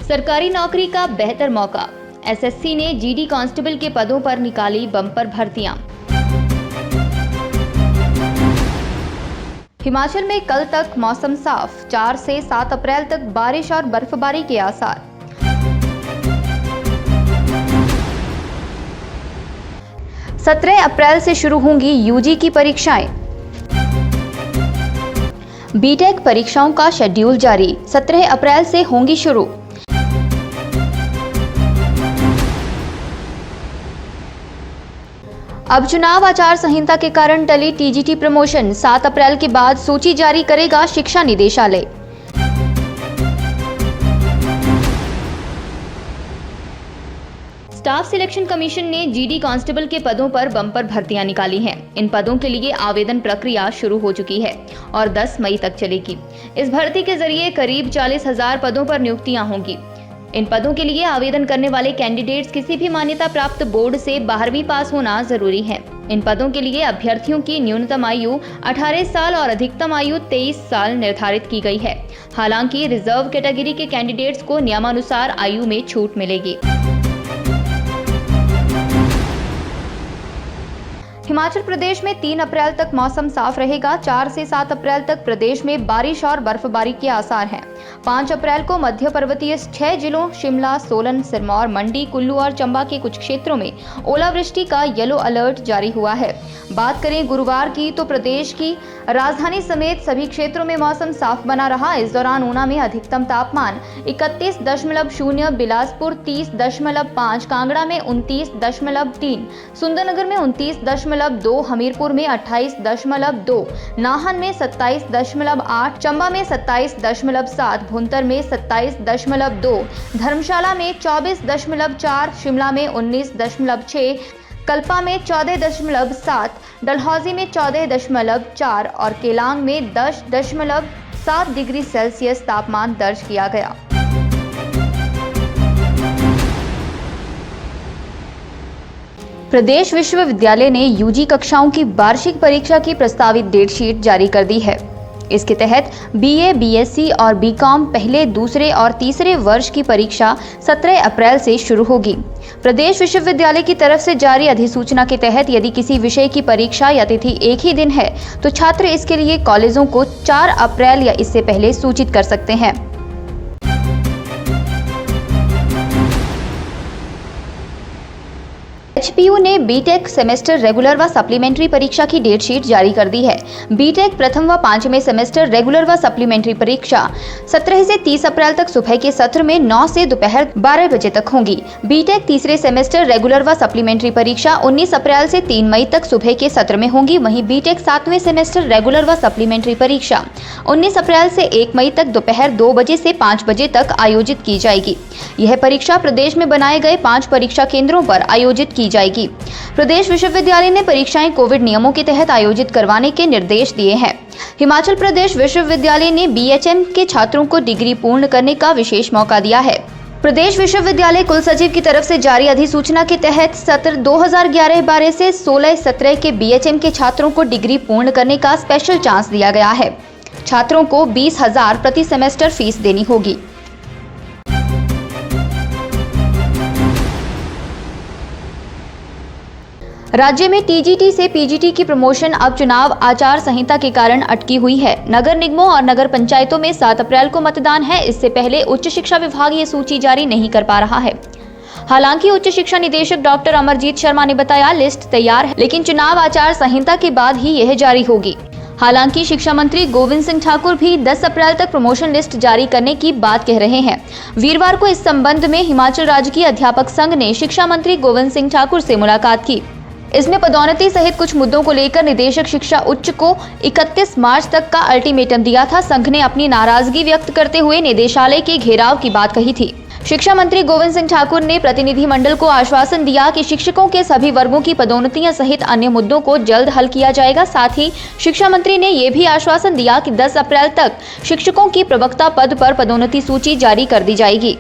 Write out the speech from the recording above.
सरकारी नौकरी का बेहतर मौका। एसएससी ने जीडी कांस्टेबल के पदों पर निकाली बम्पर भर्तियां। हिमाचल में कल तक मौसम साफ, 4 से 7 अप्रैल तक बारिश और बर्फबारी के आसार। सत्रह अप्रैल से शुरू होंगी यूजी की परीक्षाएं। बीटेक परीक्षाओं का शेड्यूल जारी, 17 अप्रैल से होंगी शुरू। अब चुनाव आचार संहिता के कारण टली टीजीटी प्रमोशन, 7 अप्रैल के बाद सूची जारी करेगा शिक्षा निदेशालय। स्टाफ सिलेक्शन कमीशन ने जीडी कांस्टेबल के पदों पर बम्पर भर्तियां निकाली हैं। इन पदों के लिए आवेदन प्रक्रिया शुरू हो चुकी है और 10 मई तक चलेगी। इस भर्ती के जरिए करीब 40,000 पदों पर नियुक्तियां होंगी। इन पदों के लिए आवेदन करने वाले कैंडिडेट्स किसी भी मान्यता प्राप्त बोर्ड से 12वीं पास होना जरूरी है। इन पदों के लिए अभ्यर्थियों की न्यूनतम आयु 18 साल और अधिकतम आयु 23 साल निर्धारित की गई है। हालांकि रिजर्व कैटेगरी के कैंडिडेट्स को नियमानुसार आयु में छूट मिलेगी। हिमाचल प्रदेश में 3 अप्रैल तक मौसम साफ रहेगा। 4 से 7 अप्रैल तक प्रदेश में बारिश और बर्फबारी के आसार हैं। 5 अप्रैल को मध्य पर्वतीय 6 जिलों शिमला, सोलन, सिरमौर, मंडी, कुल्लू और चंबा के कुछ क्षेत्रों में ओलावृष्टि का येलो अलर्ट जारी हुआ है। बात करें गुरुवार की तो प्रदेश की राजधानी समेत सभी क्षेत्रों में मौसम साफ बना रहा। इस दौरान ऊना में अधिकतम तापमान 31.0, बिलासपुर 30.5, कांगड़ा में 29.3, सुंदरनगर में 29.2, हमीरपुर में 28.2, नाहन में 27.8, चंबा में 27.7, भुंतर में 27.2, धर्मशाला में 24.4, शिमला में 19.6, कल्पा में 14.7, डलहौजी में 14.4 और केलांग में 10.7 डिग्री सेल्सियस तापमान दर्ज किया गया। प्रदेश विश्वविद्यालय ने यूजी कक्षाओं की वार्षिक परीक्षा की प्रस्तावित डेट शीट जारी कर दी है। इसके तहत बीए, बीएससी और बीकॉम पहले, दूसरे और तीसरे वर्ष की परीक्षा 17 अप्रैल से शुरू होगी। प्रदेश विश्वविद्यालय की तरफ से जारी अधिसूचना के तहत यदि किसी विषय की परीक्षा या तिथि एक ही दिन है तो छात्र इसके लिए कॉलेजों को 4 अप्रैल या इससे पहले सूचित कर सकते हैं। एचपीयू ने बीटेक सेमेस्टर रेगुलर व सप्लीमेंट्री परीक्षा की डेट शीट जारी कर दी है। बीटेक प्रथम व 5वें सेमेस्टर रेगुलर व सप्लीमेंट्री परीक्षा 17 से 30 अप्रैल तक सुबह के सत्र में 9 से दोपहर 12 बजे तक होंगी। बीटेक तीसरे सेमेस्टर रेगुलर व सप्लीमेंट्री परीक्षा 19 अप्रैल से 3 मई तक सुबह के सत्र में होंगी। वहीं बीटेक 7वें सेमेस्टर रेगुलर व सप्लीमेंट्री परीक्षा 19 अप्रैल से 1 मई तक दोपहर 2 बजे से 5 बजे तक आयोजित की जाएगी। यह परीक्षा प्रदेश में बनाए गए 5 परीक्षा केंद्रों पर आयोजित की जाएगी। प्रदेश विश्वविद्यालय ने परीक्षाएं कोविड नियमों के तहत आयोजित करवाने के निर्देश दिए हैं। हिमाचल प्रदेश विश्वविद्यालय ने बीएचएम के छात्रों को डिग्री पूर्ण करने का विशेष मौका दिया है। प्रदेश विश्वविद्यालय कुल सचिव की तरफ से जारी अधिसूचना के तहत सत्र 2011-12 से 16-17 के बीएचएम के छात्रों को डिग्री पूर्ण करने का स्पेशल चांस दिया गया है। छात्रों को 20,000 प्रति सेमेस्टर फीस देनी होगी। राज्य में टीजीटी से पीजीटी की प्रमोशन अब चुनाव आचार संहिता के कारण अटकी हुई है। नगर निगमों और नगर पंचायतों में 7 अप्रैल को मतदान है। इससे पहले उच्च शिक्षा विभाग ये सूची जारी नहीं कर पा रहा है। हालांकि उच्च शिक्षा निदेशक डॉक्टर अमरजीत शर्मा ने बताया लिस्ट तैयार है, लेकिन चुनाव आचार संहिता के बाद ही यह जारी होगी। हालांकि शिक्षा मंत्री गोविंद सिंह ठाकुर भी 10 अप्रैल तक प्रमोशन लिस्ट जारी करने की बात कह रहे हैं। वीरवार को इस संबंध में हिमाचल राजकीय अध्यापक संघ ने शिक्षा मंत्री गोविंद सिंह ठाकुर से मुलाकात की। इसमें पदोन्नति सहित कुछ मुद्दों को लेकर निदेशक शिक्षा उच्च को 31 मार्च तक का अल्टीमेटम दिया था। संघ ने अपनी नाराजगी व्यक्त करते हुए निदेशालय के घेराव की बात कही थी। शिक्षा मंत्री गोविंद सिंह ठाकुर ने प्रतिनिधिमंडल को आश्वासन दिया कि शिक्षकों के सभी वर्गों की पदोन्नतियां सहित अन्य मुद्दों को जल्द हल किया जाएगा। साथ ही शिक्षा मंत्री ने यह भी आश्वासन दिया कि 10 अप्रैल तक शिक्षकों की प्रवक्ता पद पर पदोन्नति सूची जारी कर दी जाएगी।